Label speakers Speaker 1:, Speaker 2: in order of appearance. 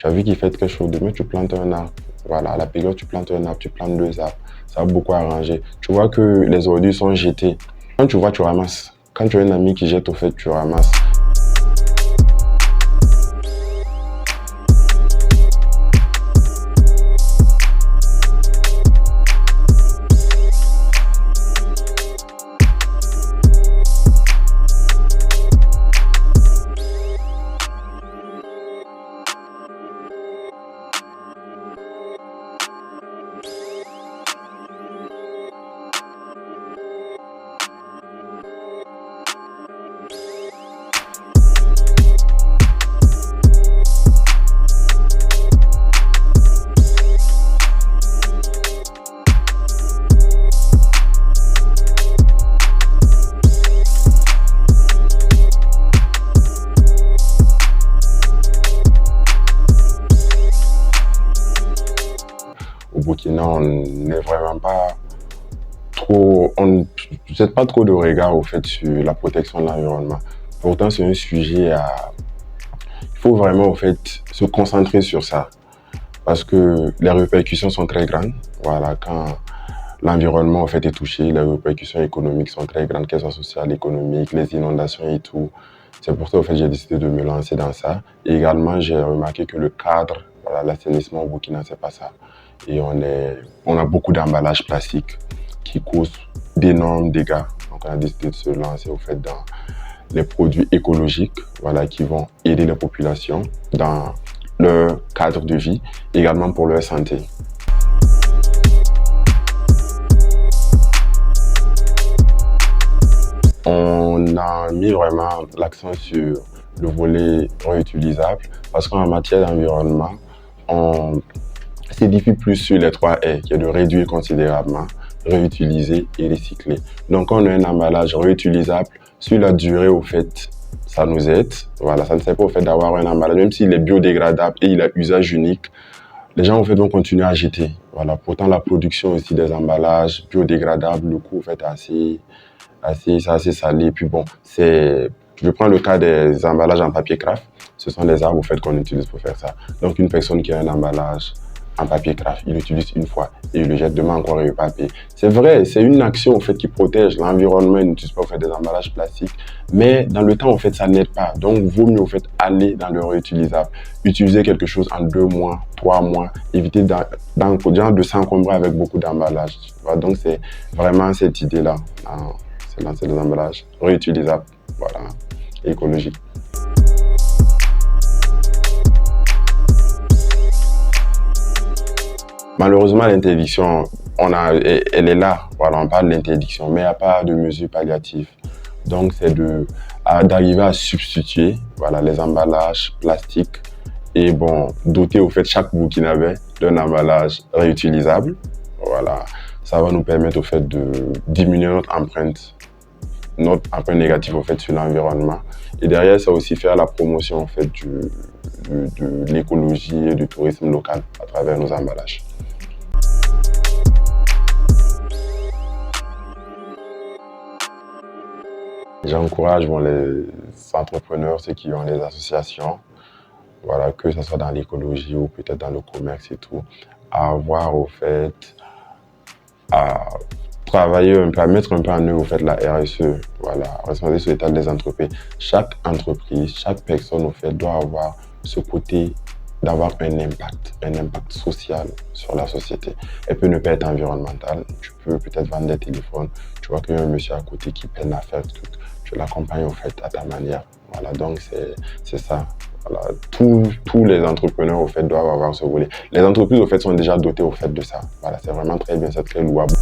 Speaker 1: Tu as vu qu'il fait très chaud, demain tu plantes un arbre. Voilà, à la période, tu plantes un arbre, tu plantes 2 arbres. Ça va beaucoup arranger. Tu vois que les ordures sont jetées. Quand tu vois, tu ramasses. Quand tu as un ami qui jette, au fait, tu ramasses. Au Burkina, on n'est vraiment pas trop, on ne jette pas trop de regard au fait sur la protection de l'environnement. Pourtant, c'est un sujet il faut vraiment au fait se concentrer sur ça parce que les répercussions sont très grandes. Voilà, quand l'environnement en fait est touché, les répercussions économiques sont très grandes, qu'elles soient sociales, économiques, les inondations et tout. C'est pour ça en fait j'ai décidé de me lancer dans ça. Et également, j'ai remarqué que le cadre, voilà, l'assainissement au Burkina, c'est pas ça. Et on a beaucoup d'emballages plastiques qui causent d'énormes dégâts. Donc on a décidé de se lancer au fait dans les produits écologiques, voilà, qui vont aider les populations dans leur cadre de vie, également pour leur santé. On a mis vraiment l'accent sur le volet réutilisable parce qu'en matière d'environnement, on s'édifie plus sur les 3 R, qui est de réduire considérablement, réutiliser et recycler. Donc, on a un emballage réutilisable. Sur la durée, au fait, ça nous aide. Voilà, ça ne sert pas au fait d'avoir un emballage, même s'il est biodégradable et il a usage unique. Les gens, au fait, vont continuer à jeter. Voilà, pourtant, la production aussi des emballages biodégradables, le coût, au fait, c'est assez salé. Puis bon, je prends le cas des emballages en papier craft. Ce sont des arbres, au fait, qu'on utilise pour faire ça. Donc, une personne qui a un emballage en papier craft, il l'utilise une fois et il le jette demain encore et il papier. C'est vrai, c'est une action, au fait, qui protège l'environnement. Il n'utilise pas, au fait, des emballages plastiques. Mais dans le temps, au fait, ça n'aide pas. Donc, vaut mieux, au fait, aller dans le réutilisable. Utiliser quelque chose en 2 mois, 3 mois. Éviter de s'encombrer avec beaucoup d'emballages. Donc, c'est vraiment cette idée-là. C'est lancer des emballages réutilisables, voilà, écologiques. Malheureusement, l'interdiction, elle est là. Voilà, on parle de l'interdiction, mais il n'y a pas de mesures palliatives. Donc, c'est d'arriver à substituer, voilà, les emballages plastiques et bon, doter au fait chaque Burkinabé d'un emballage réutilisable. Voilà, ça va nous permettre au fait de diminuer notre empreinte négative au fait sur l'environnement. Et derrière, ça aussi faire la promotion en fait de l'écologie et du tourisme local à travers nos emballages. J'encourage les entrepreneurs, ceux qui ont des associations, voilà, que ce soit dans l'écologie ou peut-être dans le commerce et tout, à avoir au fait, à travailler un peu, à mettre un peu en œuvre au fait la RSE, voilà, responsabilité sociétale des entreprises. Chaque entreprise, chaque personne au fait doit avoir ce côté d'avoir un impact social sur la société. Elle peut ne pas être environnementale. Tu peux peut-être vendre des téléphones. Tu vois qu'il y a un monsieur à côté qui peine à faire truc. Tu l'accompagnes au fait à ta manière. Voilà, donc c'est ça. Voilà, tous les entrepreneurs au fait doivent avoir ce volet. Les entreprises au fait sont déjà dotées au fait de ça. Voilà, c'est vraiment très bien, c'est très louable.